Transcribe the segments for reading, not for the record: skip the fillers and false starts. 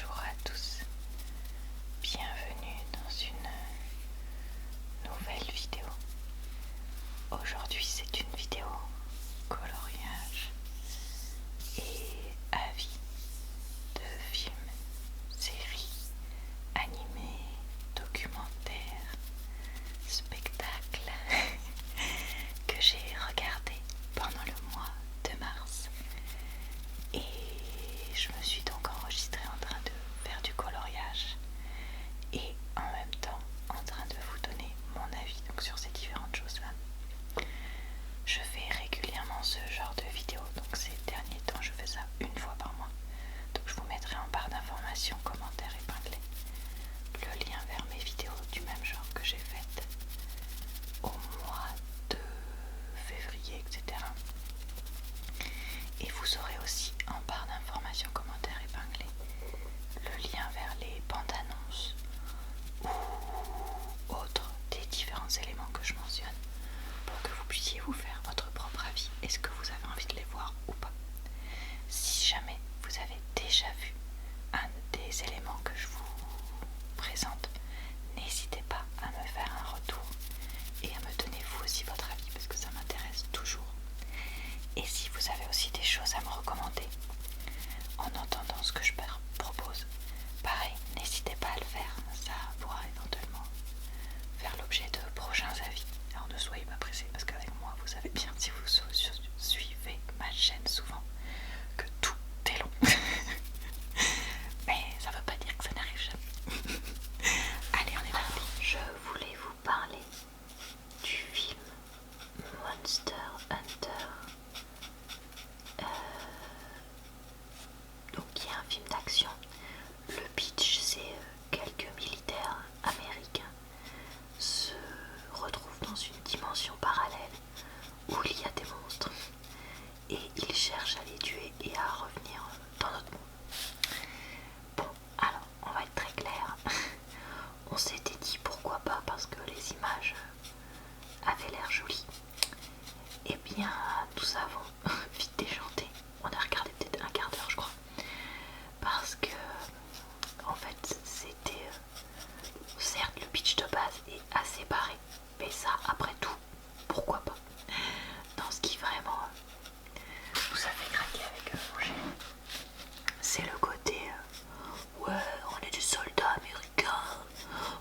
Bonjour à tous, bienvenue dans une nouvelle vidéo. Aujourd'hui c'est une vidéo coloriage et avis de films, séries, animés, documentaires, spectacles que j'ai regardés pendant le mois de mars. Et je me suis donc enregistrée en train de faire du coloriage et en même temps en train de vous donner mon avis donc sur ces différentes choses-là. Je fais régulièrement ce genre de vidéos, donc ces derniers temps je fais ça une fois par mois. Donc je vous mettrai en barre d'informations, commentaires épinglés, le lien vers mes vidéos du même genre que j'ai faites au mois de février, etc. Et vous aurez aussi en barre d'informations, commentaires épinglés, le lien vers les bandes annonces ou autres des différents éléments que je mentionne pour que vous puissiez vous faire votre propre avis. Est-ce que vous avez envie de les voir ou pas? Si jamais vous avez déjà vu un des éléments que je vous présente, n'hésitez pas à me faire un retour et à me donner vous aussi votre avis parce que ça m'intéresse toujours. Et si vous avez aussi des choses à me recommander en entendant ce que je propose, pareil, n'hésitez pas à le faire, ça pourra éventuellement faire l'objet de prochains avis. Alors ne soyez pas pressés parce qu'avec moi, vous savez bien, si vous suivez ma chaîne souvent, que tout est long. Mais ça veut pas dire que ça n'arrive jamais. Allez, on est parti. Je voulais vous parler du film Monster Hunter. Donc il y a un film d'action. Le pitch, c'est quelques militaires américains se retrouvent dans une dimension parallèle où il y a des monstres et ils cherchent à les tuer et à revenir dans notre monde. Bon, alors on va être très clair. On s'était dit pourquoi pas parce que les images avaient l'air jolies. Eh bien, nous avons vite déchanté. On a regardé peut-être un quart d'heure, je crois. Parce que, en fait, c'était... certes, le pitch de base est assez barré. Mais ça, après tout, pourquoi pas? Dans ce qui vraiment nous a fait craquer avec Roger, c'est le côté... ouais, on est des soldats américains.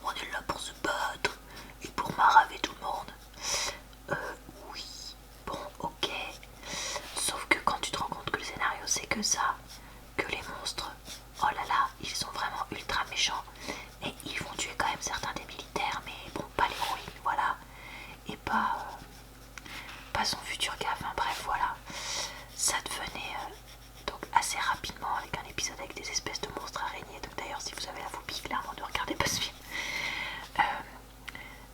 On est là pour se battre et pour maraver tout le monde. Oui, bon, ok. Sauf que quand tu te rends compte que le scénario c'est que ça, que les monstres, oh là là, ils sont vraiment ultra méchants et ils vont tuer quand même certains des militaires, mais bon, pas l'héroïne, voilà, et pas son futur gars, enfin bref, voilà. Ça devenait donc assez rapidement avec un épisode avec des espèces de monstres araignées. Donc d'ailleurs, si vous avez la phobie, clairement ne regardez pas ce film.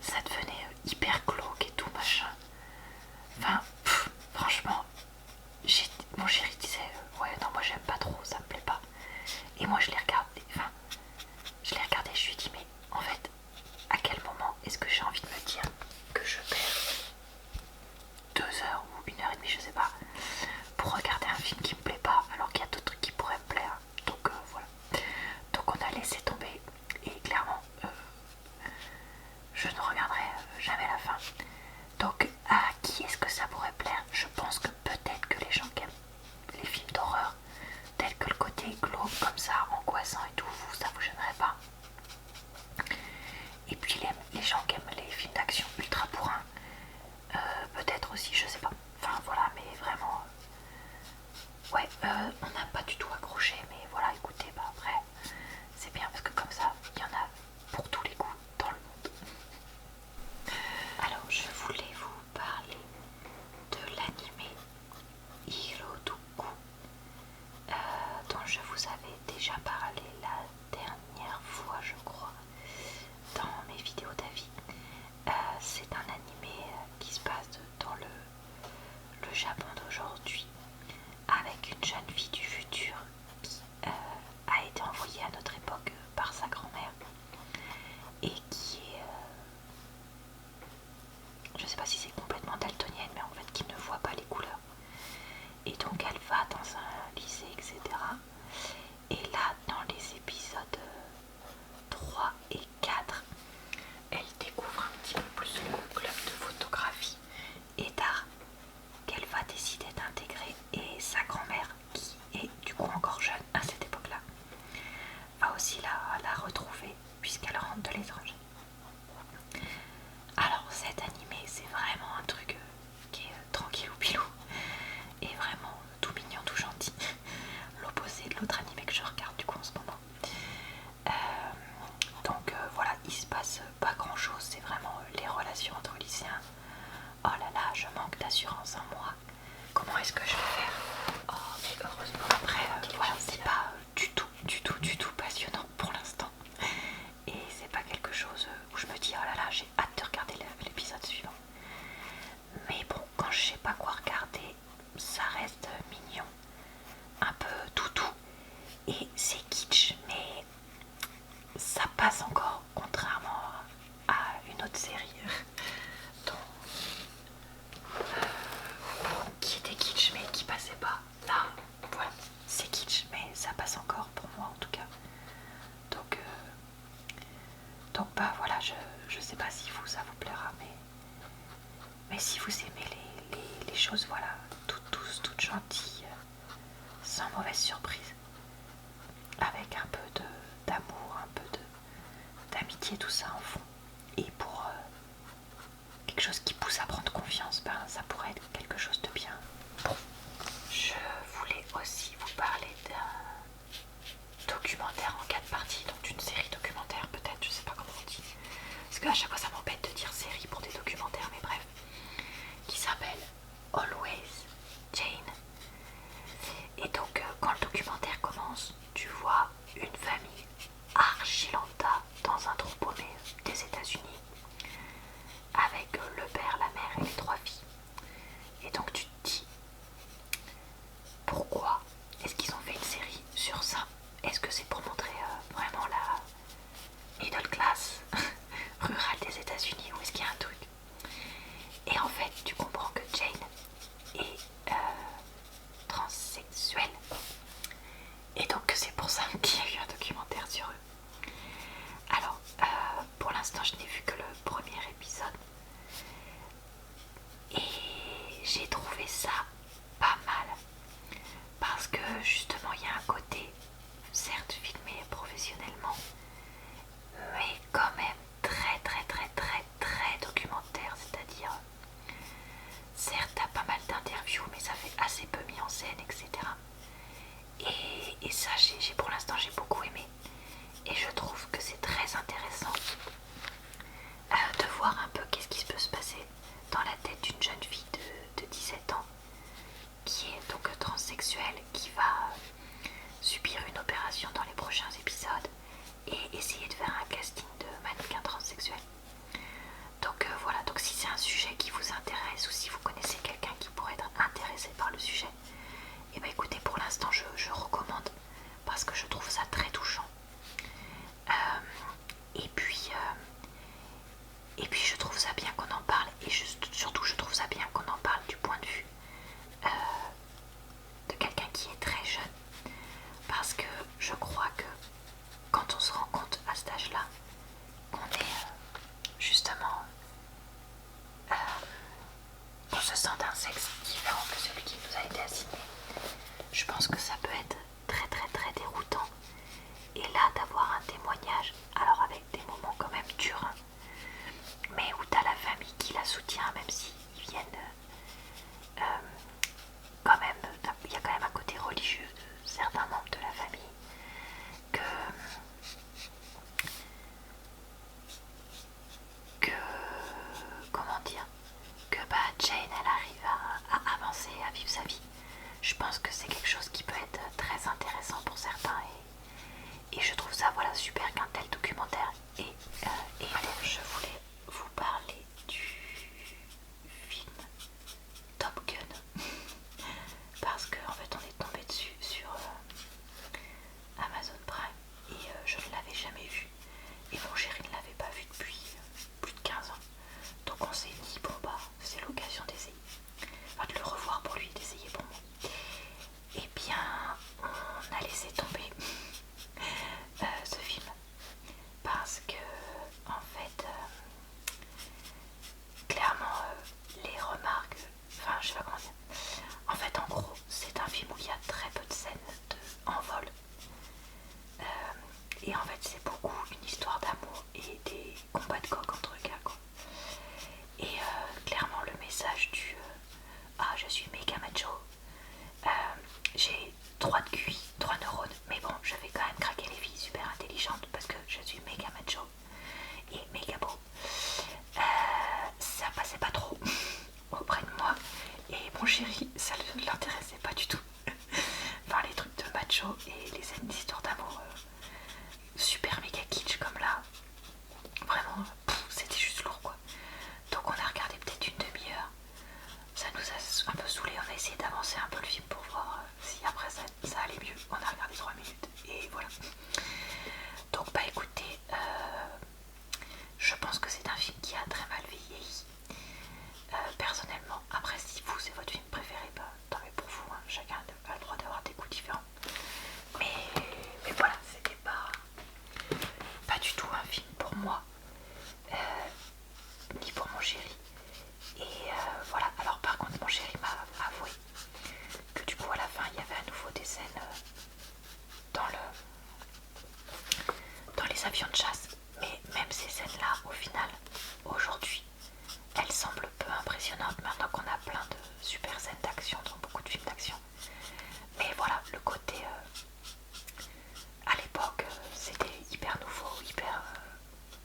Ça devenait hyper glauque et tout machin. Enfin, franchement, mon chéri disait ouais non moi j'aime pas trop, ça me plaît pas. Et moi je l'ai regardé, je lui ai dit mais en fait à quel moment est-ce que j'ai envie de me dire que je perds 2 heures ou 1 heure et demie, je sais pas, pour regarder un film qui me plaît pas alors qu'il y a d'autres trucs qui pourraient me plaire. Donc voilà. Donc on a laissé tomber et clairement je ne regarderai jamais la fin. Donc à qui est-ce que ça pourrait plaire? Je pense que peut-être que les gens qui aiment les films d'horreur tels que le côté glauque comme ça, angoissant, passe encore, contrairement à une autre série qui était kitsch mais qui passait pas. Là, voilà, c'est kitsch mais ça passe encore pour moi en tout cas. Donc bah voilà, je sais pas si ça vous plaira, mais si vous aimez les choses, voilà, toutes douces, toutes gentilles, sans mauvaise surprise, avec un peu d'amour, un peu d'amitié, tout ça en fond, et pour quelque chose qui pousse à prendre confiance, ben ça pourrait être quelque chose de bien. Bon, je voulais aussi vous parler d'un documentaire en 4 parties, donc d'une série documentaire peut-être, je sais pas comment on dit, parce qu'à chaque fois ça m'embête de dire série pour des documentaires, mais bref, qui s'appelle Always Jane. Et donc quand le documentaire commence, tu vois une famille archi lambda dans un trou paumé des États-Unis, avec le père, la mère et les 3 filles. Et donc tu te dis, pourquoi est-ce qu'ils ont fait une série sur ça? Est-ce que c'est pour montrer vraiment la middle class rurale des États-Unis, ou est-ce qu'il y a un truc? Et en fait, tu comprends que Jane est transsexuelle. Et donc c'est pour ça qu'il y a eu un documentaire sur eux. Alors, pour l'instant, je n'ai vu que le premier épisode. Et j'ai trouvé ça pas mal. Parce que justement, il y a un côté, certes filmé professionnellement, mais quand même très très très très très documentaire. C'est-à-dire, certes, t'as pas mal d'interviews, mais ça fait assez peu mis en scène, etc. Et ça, pour l'instant, j'ai beaucoup aimé. Et je trouve que c'est très intéressant de voir un peu qu'est-ce qui peut se passer dans la tête d'une jeune fille de 17 ans qui est donc transsexuelle, qui va subir une opération dans les prochains épisodes et essayer de faire un casting de mannequin transsexuel. Donc voilà, donc si c'est un sujet qui vous intéresse ou si vous connaissez quelqu'un qui pourrait être intéressé par le sujet, et bien écoutez, pour l'instant je recommande parce que je trouve ça très touchant. Et puis je trouve ça bien qu'on en parle, et surtout je trouve ça bien qu'on en parle du point de vue de quelqu'un qui est très jeune, parce que je crois que quand on se rend compte à cet âge-là qu'on est justement qu'on se sent d'un sexe différent que celui qui nous a été assigné, je pense que ça peut être très très très déroutant. Et là, d'avoir un témoignage, alors avec des moments quand même durs, hein, mais où t'as la famille qui la soutient, même s'ils viennent quand même, il y a quand même un côté religieux de certains membres de la famille, que comment dire, que bah Jane elle arrive à avancer, à vivre sa vie. Je pense que c'est quelque chose qui peut être très intéressant pour certains, et je trouve ça voilà super qu'un tel documentaire. Et alors je voulais vous parler du film Top Gun parce qu'en fait on est tombé dessus sur Amazon Prime, et je ne l'avais jamais vu, et mon chéri ne l'avait pas vu depuis plus de 15 ans. Donc on s'est dit bon bah c'est l'occasion d'essayer, enfin de le revoir pour lui, d'essayer pour moi. Et bien on a laissé tomber ce film parce que en fait clairement les remarques, enfin je sais pas comment dire, en fait en gros c'est un film où il y a très peu de scènes en vol, et en fait c'est beaucoup une histoire d'amour et des combats de coq entre gars quoi. Et clairement le message du ah je suis méga macho, j'ai 3 de QI, 3 neurones, mais bon je vais quand même craquer les filles super intelligentes parce que je suis méga macho et méga beau, ça passait pas trop auprès de moi, et mon chéri ça ne l'intéressait pas du tout. Enfin les trucs de macho et les scènes d'histoire d'amour super les avions de chasse. Mais même ces scènes-là, au final, aujourd'hui, elles semblent peu impressionnantes maintenant qu'on a plein de super scènes d'action dans beaucoup de films d'action. Mais voilà, le côté à l'époque, c'était hyper nouveau, hyper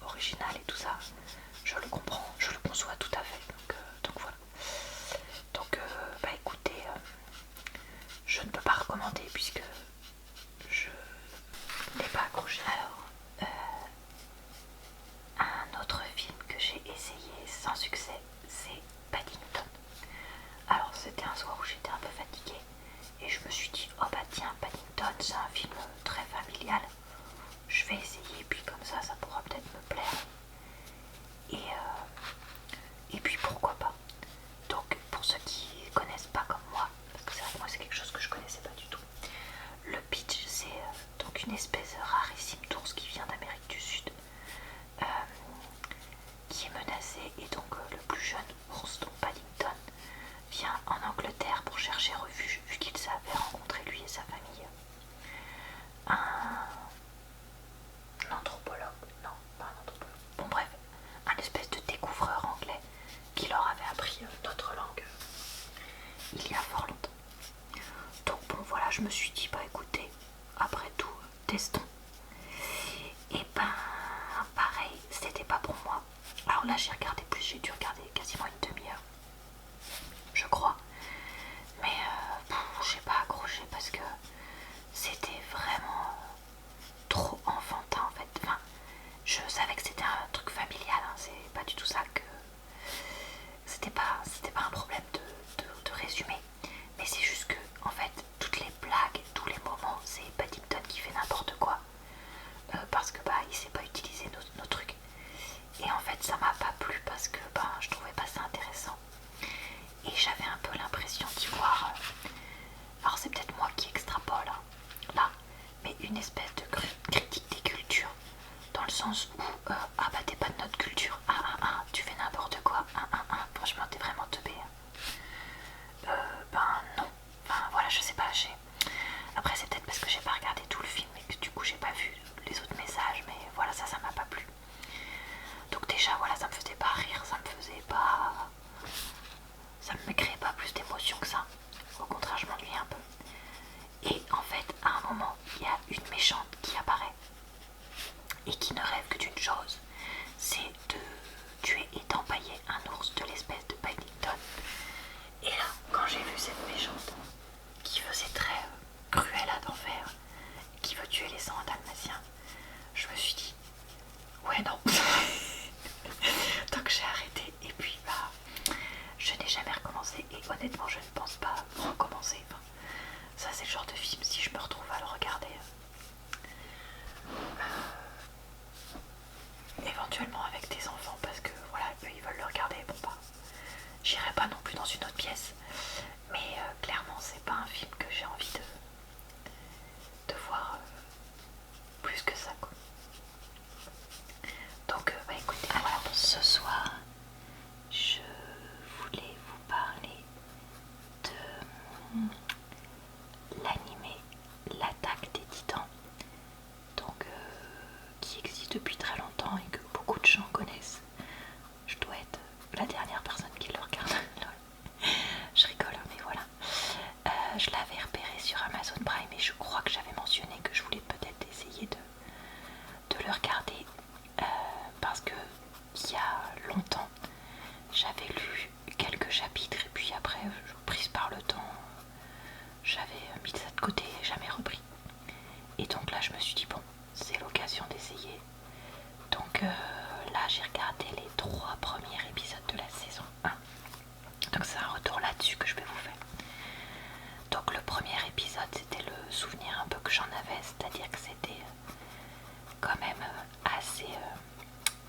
original et tout ça. Je le comprends, je le conçois tout à fait. Donc voilà. Donc bah écoutez, je ne peux pas recommander puisque je n'ai pas accroché. Alors, un autre film que j'ai essayé sans succès, c'est Paddington. Alors c'était un soir où j'étais un peu fatiguée et je me suis dit, oh bah tiens, Paddington c'est un film très familial, je vais essayer, puis comme ça pourra peut-être me plaire. Et puis pourquoi pas. Donc pour ceux qui connaissent pas comme moi, parce que c'est vrai que moi c'est quelque chose que je connaissais pas du tout, le pitch c'est donc une espèce rarissime d'ours qui vient d'Amérique du Sud, qui est menacé, et donc le plus jeune ours, donc Paddington, vient en Angleterre pour chercher refuge vu qu'il savait rencontrer lui et sa famille un anthropologue, non pas un anthropologue, bon bref, un espèce de découvreur anglais qui leur avait appris notre langue il y a fort longtemps. Donc bon voilà, je me suis dit bah écoutez, après tout, testons. Et ben pareil, c'était pas pour moi. Alors là j'ai regardé plus, j'ai dû regarder quasiment une demi-heure, je crois. Mais j'ai pas accroché parce que c'était vraiment trop enfantin en fait. Enfin, je savais que c'était un truc familial, hein, c'est pas du tout ça que... C'était pas un problème de résumer. Mais c'est juste que, en fait, toutes les blagues, tous les moments, c'est Paddington qui fait n'importe quoi. Parce que bah il sait pas utiliser nos trucs. Et en fait ça m'a pas plu parce que bah je trouvais pas ça intéressant. Et j'avais un peu l'impression d'y voir, alors c'est peut-être moi qui extrapole hein, là, mais une espèce de critique des cultures, dans le sens où ah bah t'es pas de notre culture, tu fais n'importe quoi, franchement t'es vraiment teubé. Ben non, enfin voilà, je sais pas, après c'est peut-être parce que j'ai pas regardé tout le film et que du coup j'ai pas vu les autres messages, mais voilà, ça m'a pas plu. Donc déjà voilà, ça me faisait pas rire, ça me créait pas plus d'émotion que ça. Au contraire, je m'ennuyais un peu. Et en fait, à un moment, il y a une méchante qui apparaît et qui ne rêve que d'une chose, c'est de tuer et d'empailler un ours de l'espèce de Paddington. Et là, quand j'ai vu cette méchante qui faisait très cruelle d'enfer, qui veut tuer les 100 dalmatiens, je me suis dit, ouais non. Donc j'ai arrêté et puis bah je n'ai jamais recommencé et honnêtement je ne pense pas recommencer. Enfin, ça c'est le genre de film, si je me retrouve à le regarder éventuellement avec des enfants, parce que voilà, eux ils veulent le regarder, bon bah j'irai pas non plus dans une autre pièce, mais clairement c'est pas un film que j'ai envie de voir plus que ça quoi. Donc bah écoutez, alors ce soir je voulais vous parler de l'animé L'attaque des titans, donc qui existe depuis très longtemps et que beaucoup de gens connaissent. Je dois être la dernière personne qui le regarde. Je rigole hein, mais voilà. Je l'avais repéré sur Amazon Prime et je crois que j'avais mentionné que je voulais peut-être essayer de le regarder parce que il y a longtemps j'avais lu quelques chapitres et puis après prise par le temps j'avais mis ça de côté et jamais repris. Et donc là je me suis dit bon, c'est l'occasion d'essayer. Donc là j'ai regardé les 3 premiers épisodes de la saison 1. Donc c'est un retour là-dessus que je vais vous faire. Donc le premier épisode c'était le souvenir un peu que j'en avais, c'est-à-dire que c'était quand même assez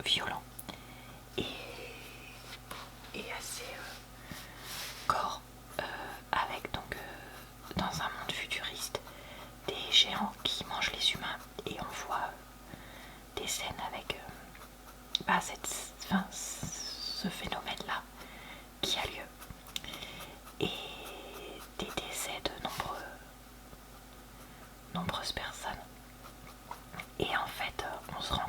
violent et assez gore, avec donc dans un monde futuriste des géants qui mangent les humains et on voit des scènes avec ce phénomène là qui a lieu et des décès de nombreuses personnes. Et en fait on se rend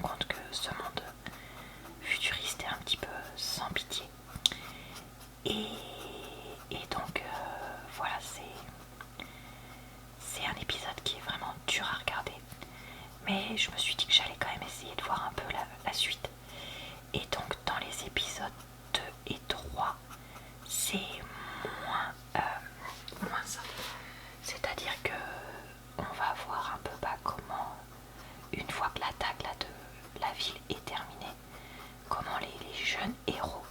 mais je me suis dit que j'allais quand même essayer de voir un peu la suite. Et donc dans les épisodes 2 et 3, c'est moins ça. C'est-à-dire que on va voir un peu comment, une fois que l'attaque là, de la ville est terminée, comment les jeunes héros,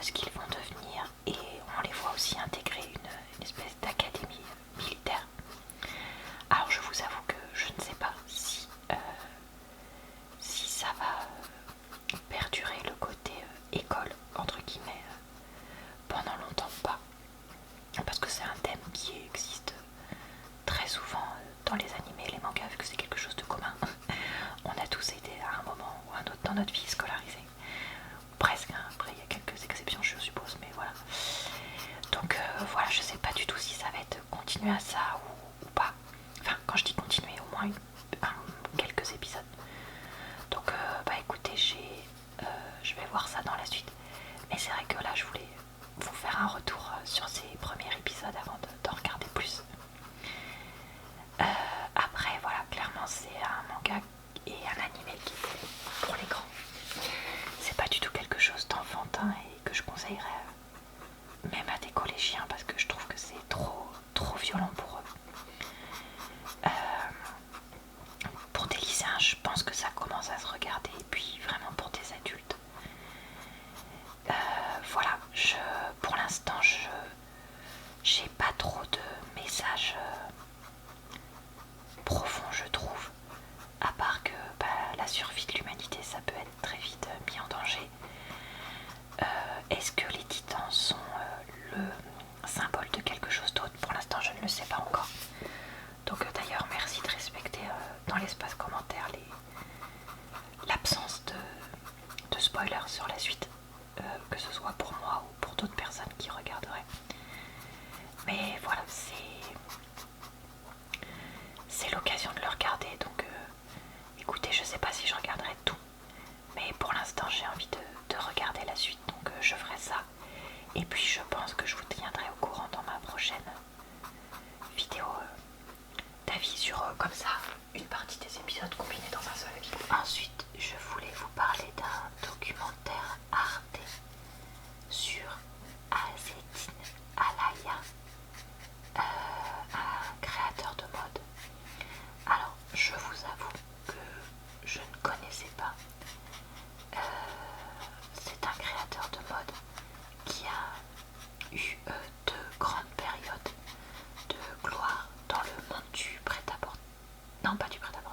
ce qu'ils vont devenir, et on les voit aussi intégrer une espèce d'académie militaire. Alors je vous avoue que je ne sais pas si ça va perdurer le côté école entre guillemets pendant longtemps ou pas, parce que c'est un thème qui existe très souvent dans les animés et les mangas, vu que c'est quelque chose de commun. On a tous été à un moment ou un autre dans notre vie scolarisés, presque, hein. Après il y a quelques exceptions je suppose, mais voilà. Donc voilà, je sais pas du tout si ça va être continué à ça ou pas. Enfin, quand je dis continuer, au moins quelques épisodes. Donc bah écoutez, je vais voir ça dans la suite. Mais c'est vrai que là je voulais vous faire un retour sur ces premiers épisodes avant d'en regarder plus. Après voilà, clairement c'est un manga et un animé qui est pour les grands. C'est pas du tout quelque chose d'enfantin et que je conseillerais même à des collégiens, parce que je trouve que c'est trop violent pour eux. Pour des lycéens, je pense que ça commence à se regarder, et puis vraiment pour des adultes. Voilà, pour l'instant, j'ai pas trop de messages profonds, je trouve. À part que la survie de l'humanité, ça peut être très vite mis en danger. Est-ce que les titans sont le symbole de quelque chose d'autre? Pour l'instant, je ne le sais pas encore. Donc d'ailleurs, merci de respecter dans l'espace commentaire l'absence de spoilers sur la suite, que ce soit pour moi ou pour d'autres personnes qui regarderaient. Mais voilà, c'est l'occasion de le regarder, donc écoutez, je sais pas si je regarderai tout, mais pour l'instant j'ai envie de regarder la suite, donc je ferai ça. Et puis je pense que je vous tiendrai au courant dans ma prochaine vidéo d'avis sur comme ça une partie des épisodes combinés dans un seul avis. Ensuite, je voulais vous parler d'un documentaire Arte sur Azzedine Alaïa, un créateur de mode. Alors, je vous avoue que je ne connaissais pas. C'est un créateur de mode qui a eu de grandes périodes de gloire dans le monde du prêt-à-porter. Non, pas du prêt-à-porter.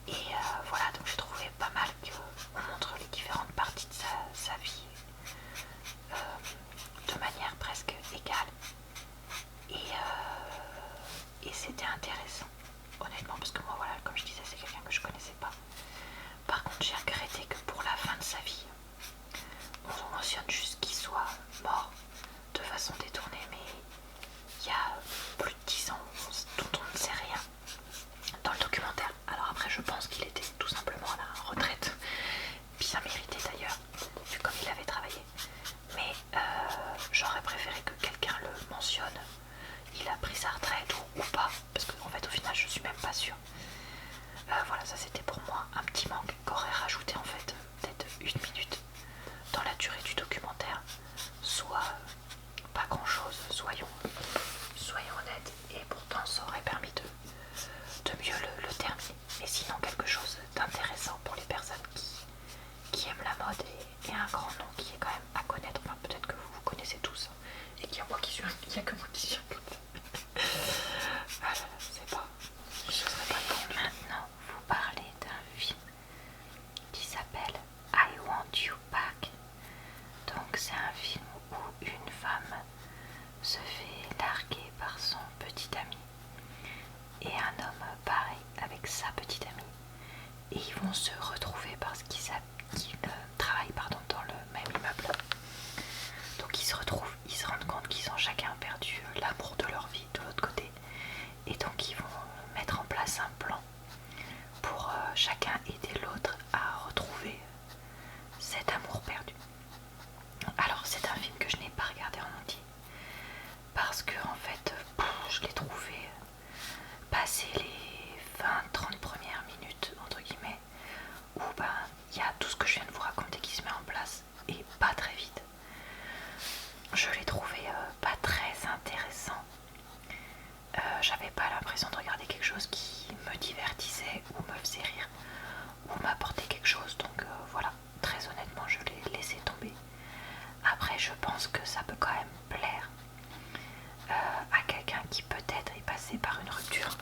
Et voilà, donc j'ai trouvé pas mal qu'on montre les différentes parties de sa vie de manière presque égale. Et c'était intéressant, honnêtement, parce que moi, voilà, comme je disais, c'est quelqu'un que je connaissais pas. Par contre, j'ai regretté que pour la fin de sa vie, on mentionne juste qu'il soit mort de façon détournée, mais il y a plus de 10 ans dont on ne sait rien dans le documentaire. Alors après, je pense qu'il était tout simplement à la retraite, bien mérité d'ailleurs, vu comme il avait travaillé. Mais j'aurais préféré que quelqu'un le mentionne. Il a pris sa retraite ou pas, parce qu'en fait au final je suis même pas sûre. Voilà, ça c'était pour moi un petit manque qu'aurait rajouté en fait peut-être 1 minute dans la durée du documentaire, soit pas grand chose, soyons honnêtes, et pourtant ça aurait permis de mieux le terminer. Mais sinon quelque chose d'intéressant pour les personnes qui aiment la mode et un grand nom qui est quand même à connaître. Enfin, peut-être que vous connaissez tous, et qu'il y a que moi qui suis comme ça. Ah là là, c'est pas. Je serais pas Et maintenant, vous parlez d'un film qui s'appelle I Want You Back. Donc c'est un film où une femme se fait larguer par son petit ami et un homme pareil avec sa petite amie. Et ils vont se retrouver parce qu'ils travaillent dans le même immeuble. Donc ils se retrouvent, ils se rendent compte qu'ils ont chacun perdu l'amour de leur vie de l'autre côté. Et donc ils vont mettre en place un plan pour chacun aider l'autre à retrouver cet amour perdu. Alors c'est un film que je n'ai pas regardé en entier parce que en fait je l'ai trouvé passer les 20-30 premières minutes entre guillemets où il y a tout ce que je viens de vous raconter qui se met en place et pas très vite. Je l'ai trouvé pas très intéressant. J'avais pas l'impression de regarder quelque chose qui me divertissait ou me faisait rire ou m'apportait quelque chose, donc voilà, très honnêtement je l'ai laissé tomber. Après je pense que ça peut quand même plaire à quelqu'un qui peut-être est passé par une rupture,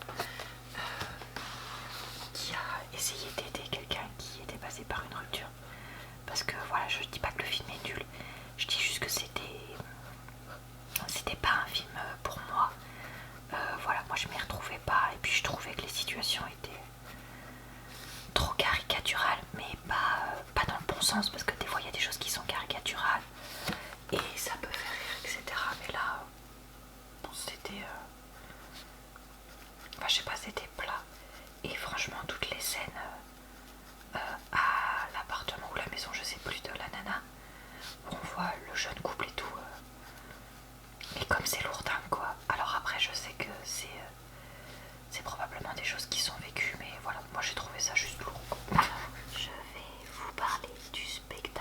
qui a essayé d'aider quelqu'un qui était passé par une rupture, parce que voilà, je dis pas que le film est nul, je dis juste que c'était pas un film pour moi. Voilà, moi je m'y retrouvais pas, et puis je trouvais que les situations étaient trop caricaturales, mais pas dans le bon sens, parce que des fois il y a des choses qui sont caricaturales et ça peut faire rire, etc. Mais là, bon, c'était enfin, je sais pas, c'était plat. Et franchement toutes les scènes à l'appartement ou la maison, je sais plus, de la nana, où on voit le jeune couple et tout, et comme c'est lourdin quoi. Alors après je sais que c'est probablement des choses qui sont vécues, mais voilà, moi j'ai trouvé ça juste lourd quoi. Je vais vous parler du spectacle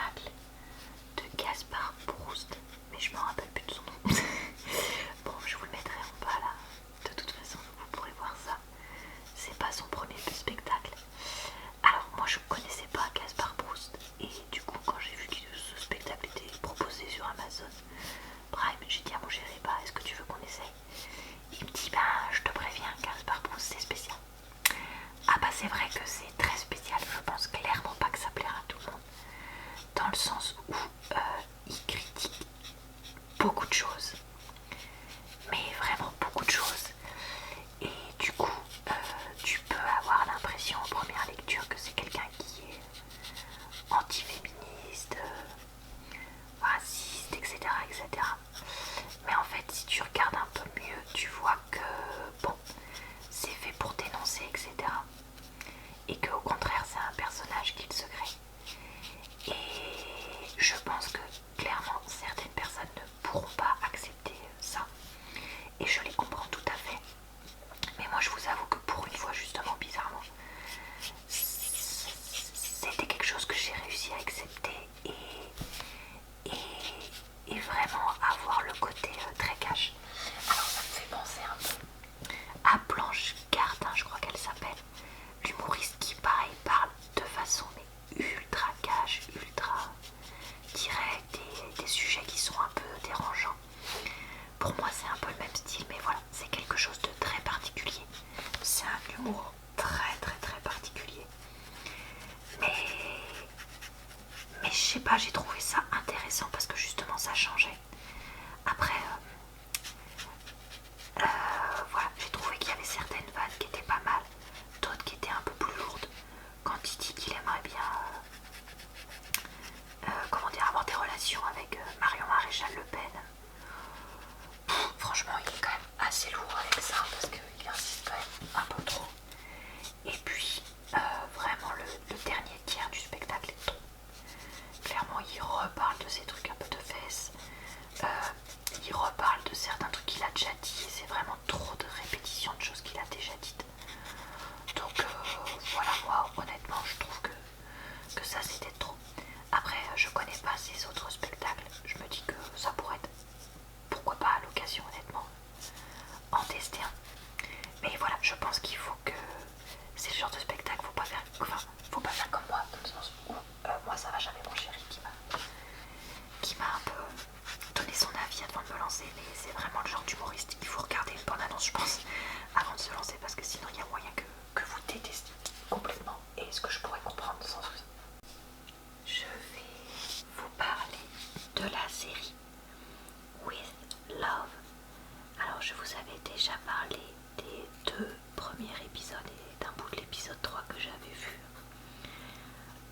que j'avais vu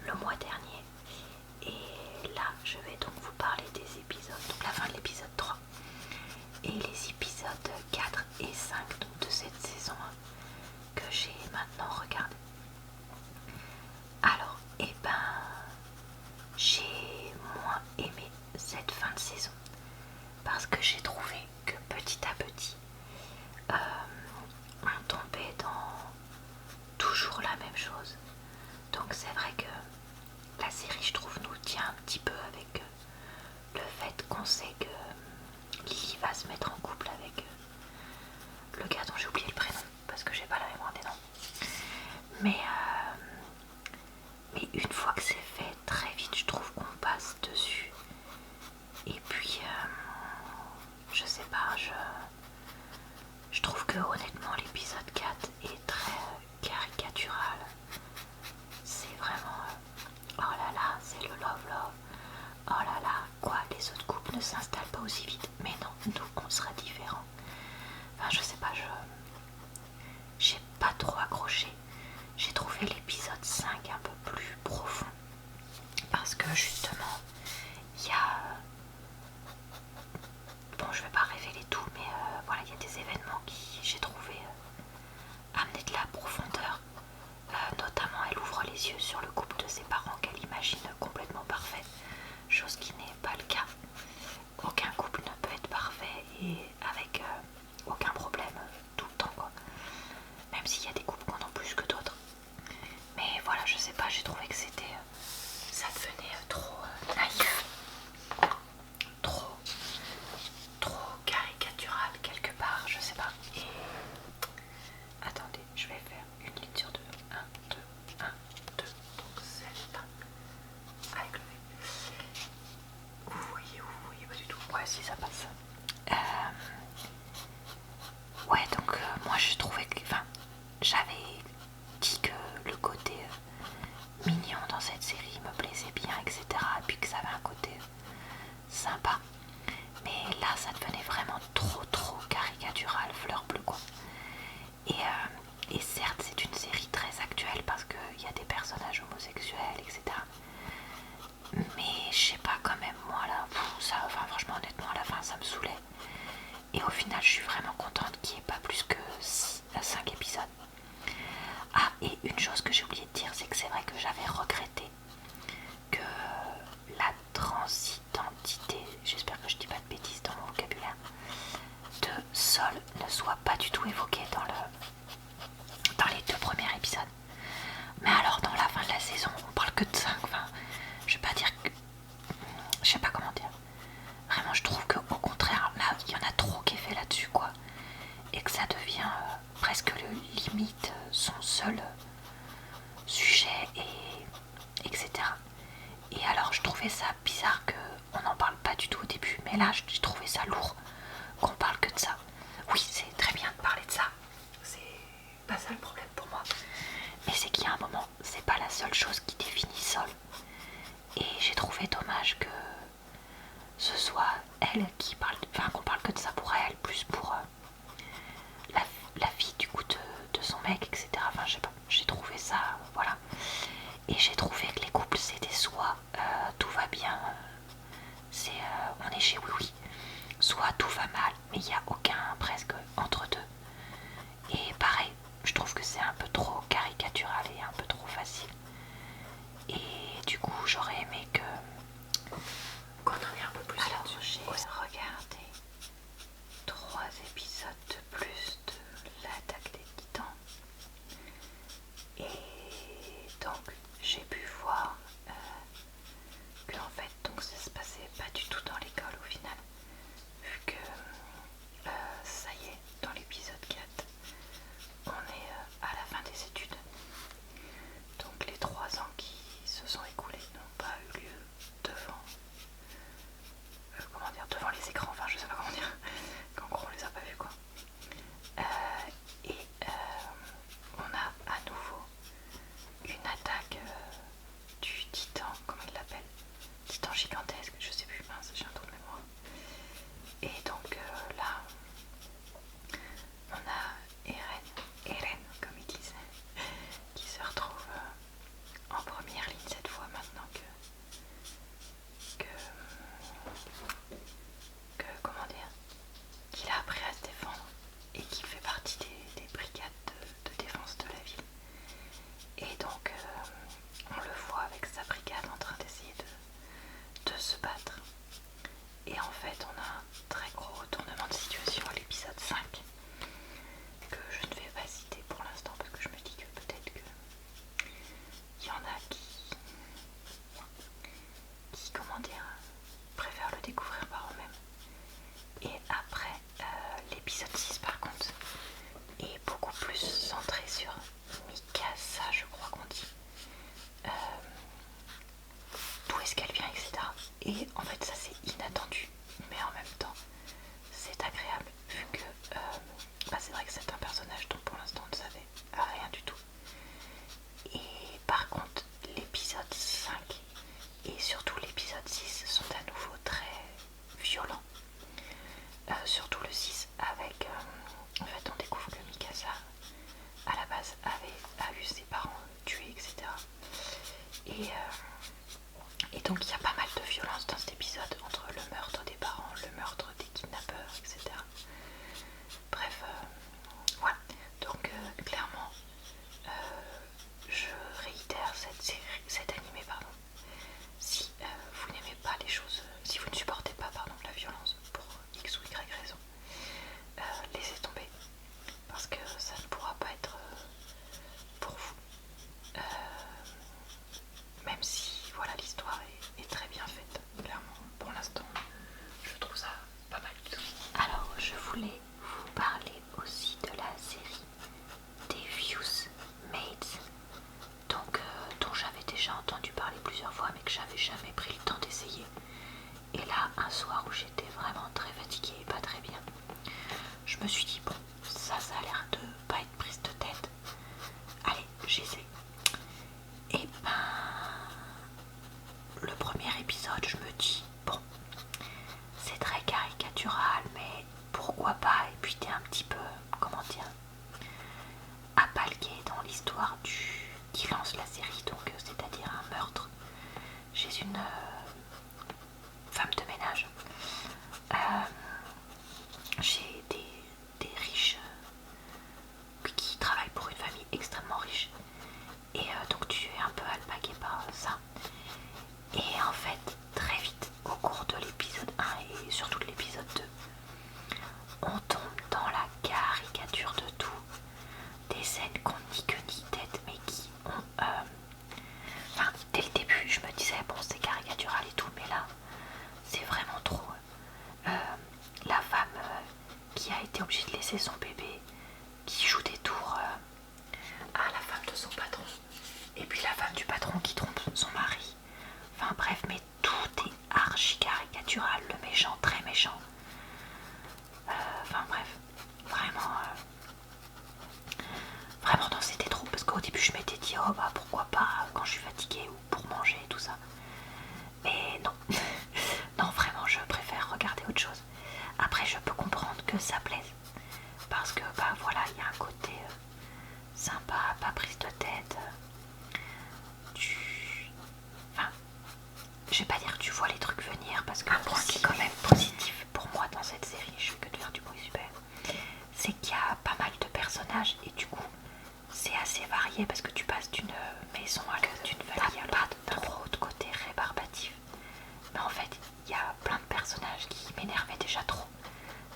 le mois dernier. Et là, je vais donc vous parler des épisodes, donc la fin de l'épisode 3 et les épisodes 4 et 5 donc de cette saison 1 que j'ai maintenant regardé. Alors, j'ai moins aimé cette fin de saison parce que j'ai trouvé que petit à petit on tombait dans toujours la même chose. Donc c'est vrai que la série, je trouve, nous tient un petit peu avec le fait qu'on sait que Lily va se mettre en couple avec le gars dont j'ai oublié le prénom parce que j'ai pas la mémoire des noms. Mais une fois que c'est fait, très vite, je trouve qu'on passe dessus. Et puis, je sais pas, je trouve que honnêtement, l'épisode 4 est très caricatural. C'est vraiment, oh là là, c'est le love love. Oh là là, quoi, les autres couples ne s'installent pas aussi vite. Mais non, nous, on sera différents. Enfin, je sais pas, j'ai pas trop accroché. J'ai trouvé l'épisode 5 un peu plus profond. Parce que justement, il y a... Bon, je vais pas révéler tout, mais voilà, il y a des événements qui, j'ai trouvé, amener de la profondeur. Notamment, elle ouvre les yeux sur le couple de ses parents qu'elle imagine complètement parfait, chose qui n'est pas le cas. Aucun couple ne peut être parfait et avec aucun problème tout le temps, quoi. Même s'il y a des couples qui en ont plus que d'autres. Mais voilà, je sais pas, j'ai trouvé que c'était... ça devenait trop naïf. Trop caricatural quelque part, je sais pas. Et attendez, je vais faire une ligne sur deux. 1, 2, 1, 2. Donc c'est avec le V. Vous voyez pas du tout. Ouais, si ça passe. Ouais, donc moi je trouvais que... Enfin, j'avais dit que le côté mignon dans cette série me plaisait bien, etc. Et puis que ça avait un côté sympa. Mais là, ça devenait vraiment trop caricatural, fleur bleue, quoi. Et certes, c'est une série très actuelle parce qu'il y a des personnages homosexuels, etc. Mais je sais pas, quand même, moi là, enfin, franchement, honnêtement, à la fin, ça me saoulait. Et au final, je suis vraiment contente qu'il n'y ait pas plus que 5 épisodes. Ah, et une chose que j'ai oublié de dire, c'est que c'est vrai que j'avais regretté que la transidentité, j'espère que je dis pas de bêtises dans mon vocabulaire, de Sol ne soit pas du tout évoquée dans les 2 premiers épisodes. Mais alors dans la fin de la saison, on parle que de 5. Enfin, je vais pas dire que... Je sais pas comment dire. Vraiment, je trouve qu'au contraire, là, il y en a trop qui est fait là-dessus, quoi. Et que ça devient presque limite son seul sujet, etc. Et alors, je trouvais ça bizarre qu'on n'en parle pas du tout au début. Mais là, j'ai trouvé ça lourd qu'on parle que de ça. Oui, c'est très bien de parler de ça. C'est pas ça le problème pour moi. Mais c'est qu'il y a un moment, c'est pas la seule chose qui définit Sol. Et j'ai trouvé dommage que ce soit elle qui parle, enfin qu'on parle que de ça pour elle, plus pour la fille du coup de son mec, etc. Enfin je sais pas, j'ai trouvé ça, voilà. Et j'ai trouvé que les couples c'était soit tout va bien, on est chez oui oui, soit tout va mal, mais il n'y a aucun presque entre deux. Et pareil, je trouve que c'est un peu trop caricatural et un peu trop facile. Et du coup, j'aurais aimé qu'on en ait un peu plus là-dessus. Alors, j'ai regardé 3 épisodes de plus de l'Attaque des Titans. Et donc, j'ai pu voir que en fait, donc, ça se passait pas du tout dans l'école au final. Vu que ça y Et donc il y a pas mal de violence dans cet épisode, entre le meurtre des parents, le meurtre des kidnappeurs, etc. Bref, voilà. Donc clairement, je réitère cet animé, pardon. Si vous n'aimez pas les choses, si vous ne supportez pas la violence pour X ou Y raison, laissez tomber, parce que ça ne pourra pas être pour vous. Même si voilà, l'histoire est très bien faite, clairement, pour l'instant, je trouve ça pas mal du tout. Alors, je voulais vous parler aussi de la série Devious Maids, donc, dont j'avais déjà entendu parler plusieurs fois, mais que j'avais jamais pris le temps d'essayer. Et là, un soir où j'étais vraiment très fatiguée et pas très bien, je me suis dit, bon, ça a l'air de pas être prise de tête. Allez, j'essaie. Et ben, le premier épisode, je me dis, bon, c'est très caricatural, mais pourquoi pas. Et puis t'es un petit peu, comment dire, appalqué dans l'histoire qui lance la série, donc c'est-à-dire un meurtre chez une femme de ménage. Chez des riches qui travaillent pour une famille extrêmement riche. Et donc tu es un peu alpagué par ça. Et en fait, très vite, au cours de l'épisode 1 et surtout de l'épisode 2, on tombe dans la caricature de tout. Des scènes qu'on ni queue ni tête, mais qui ont... Enfin, dès le début, je me disais, bon, c'est caricatural et tout, mais là, c'est vraiment trop. La femme qui a été obligée de laisser son bébé, qui joue des tours à la femme de son patron, et puis la femme du patron qui trompe son mari. Enfin bref, mais tout est archi caricatural, le méchant très méchant. Enfin bref, vraiment non, c'était trop, parce qu'au début je m'étais dit, oh bah pourquoi pas quand je suis fatiguée ou pour manger et tout ça. Mais non, non vraiment je préfère regarder autre chose. Après je peux comprendre que ça plaise, parce que bah voilà, il y a un côté sympa, pas prise de tête. Enfin, je vais pas dire que tu vois les trucs venir, parce que un point qui est quand même positif pour moi dans cette série, je fais que de faire du bruit super, c'est qu'il y a pas mal de personnages et du coup c'est assez varié, parce que tu passes d'une maison à l'autre, d'une famille à l'autre, trop de côté rébarbatif. Mais en fait, il y a plein de personnages qui m'énervaient déjà trop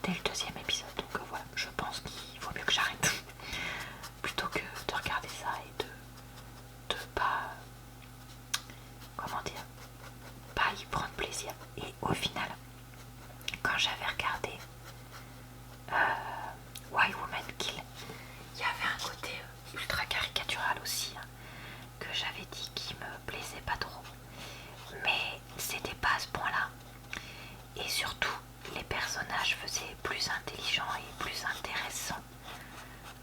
dès le deuxième épisode. Donc voilà, je pense qu'il vaut mieux que j'arrête plutôt que de regarder ça et de pas, comment dire, pas y prendre plaisir. Et au final, quand j'avais regardé Why Women Kill, il y avait un côté ultra caricatural aussi, hein, que j'avais dit qui me plaisait pas trop. Mais c'était pas à ce point-là. Et surtout, les personnages faisaient plus intelligents et plus intéressants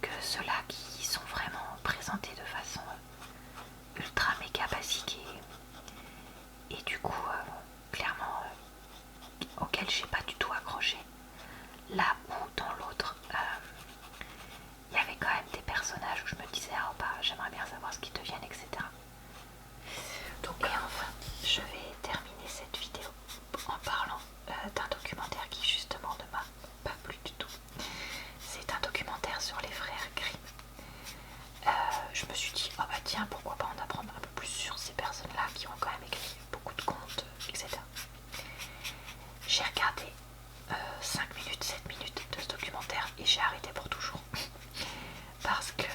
que ceux-là qui sont vraiment présentés de façon ultra méga basique et du coup clairement auquel j'ai pas du tout accroché. Là où dans l'autre il y avait quand même des personnages où je me disais oh bah j'aimerais bien savoir ce qu'ils deviennent, etc. Donc et enfin je vais terminer cette vidéo en parlant d'un documentaire qui justement ne m'a pas plu du tout. C'est un documentaire sur les frères Grimm. Je me suis dit oh bah tiens, pourquoi pas en apprendre un peu plus sur ces personnes là qui ont quand même écrit beaucoup de contes, etc. J'ai regardé 5 minutes, 7 minutes de ce documentaire et j'ai arrêté pour toujours. Parce que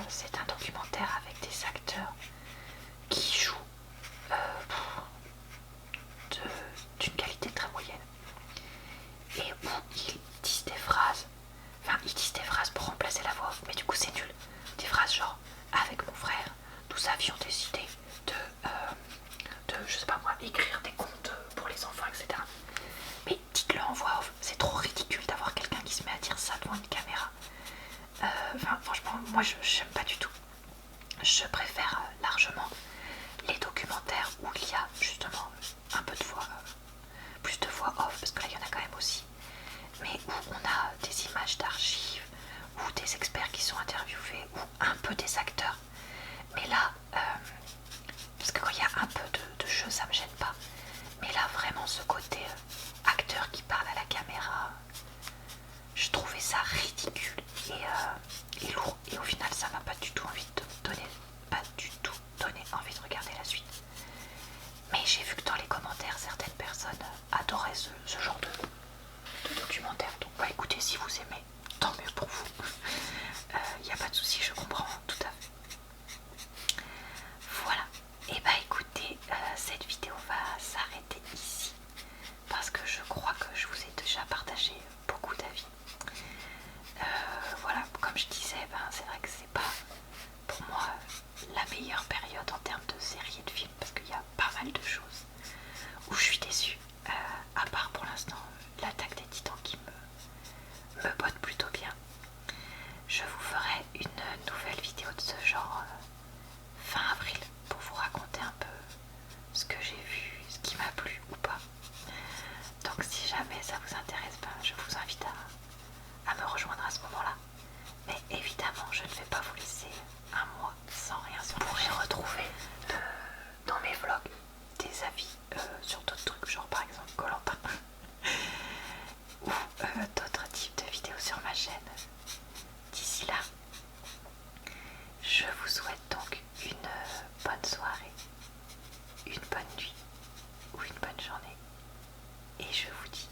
c'est un documentaire avec des acteurs qui jouent d'une qualité très moyenne et où ils disent des phrases, pour remplacer la voix off, mais du coup c'est nul. Des phrases genre avec mon frère nous avions décidé de je sais pas moi, écrire des contes pour les enfants, etc. Mais dites-le en voix off, c'est trop ridicule d'avoir quelqu'un qui se met à dire ça devant une caméra. Enfin franchement moi j'aime pas du tout. Je préfère largement les documentaires où il y a justement un peu de voix, plus de voix off, parce que là il y en a quand même aussi, mais où on a des images d'archives ou des experts qui sont interviewés ou un peu des acteurs. Mais là parce que quand il côté acteur qui parle à la caméra, je trouvais ça ridicule et lourd. Et au final, ça m'a pas du tout envie de donner, pas du tout donné envie de regarder la suite. Mais j'ai vu que dans les commentaires, certaines personnes adoraient ce genre de documentaire. Donc bah écoutez, si vous aimez, tant mieux pour vous. Il n'y a pas de souci, je comprends tout à fait. Voilà. Et bah écoutez, cette vidéo va s'arrêter ici. Parce que je crois que je vous ai déjà partagé beaucoup d'avis. Voilà, comme je disais, c'est vrai que c'est pas pour moi la meilleure période en termes de séries et de films parce qu'il y a pas mal de choses où je suis déçue, à part pour l'instant l'attaque des Titans qui me botte plutôt bien. Je vous ferai une nouvelle vidéo de ce genre fin avril pour vous raconter un peu ce que j'ai vu, ce qui m'a plu ou pas. Donc si jamais ça vous intéresse, je vous invite à me rejoindre à ce moment-là. Mais évidemment, je ne vais pas vous laisser un mois sans rien sur. Vous pourrez retrouver dans mes vlogs des avis sur d'autres trucs, genre par exemple Koh-Lanta ou d'autres types de vidéos sur ma chaîne. D'ici là, je vous souhaite donc une bonne soirée, une bonne nuit ou une bonne journée. Et je vous dis